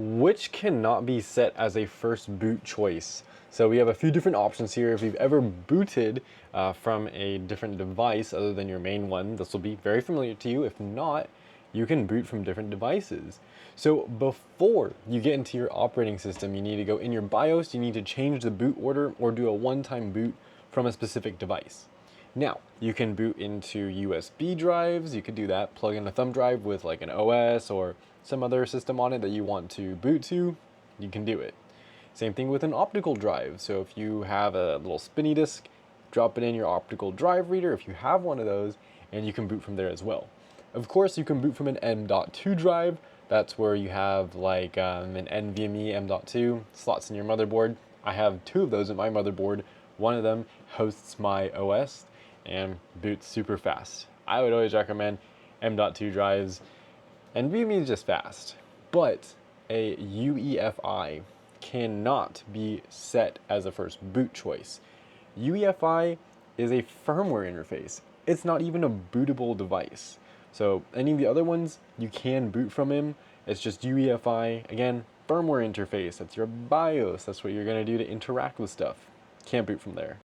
Which cannot be set as a first boot choice. So we have a few different options here. If you've ever booted from a different device other than your main one, this will be very familiar to you. If not, you can boot from different devices. So before you get into your operating system, you need to go in your BIOS, you need to change the boot order or do a one-time boot from a specific device. Now, you can boot into USB drives, you could do that, plug in a thumb drive with like an OS or some other system on it that you want to boot to, you can do it. Same thing with an optical drive. So if you have a little spinny disk, drop it in your optical drive reader if you have one of those, and you can boot from there as well. Of course, you can boot from an M.2 drive. That's where you have like an NVMe M.2 slots in your motherboard. I have two of those in my motherboard. One of them hosts my OS and boots super fast. I would always recommend M.2 drives. NVMe is just fast, but a UEFI cannot be set as a first boot choice. UEFI is a firmware interface. It's not even a bootable device. So any of the other ones, you can boot from them. It's just UEFI, again, firmware interface. That's your BIOS. That's what you're gonna do to interact with stuff. Can't boot from there.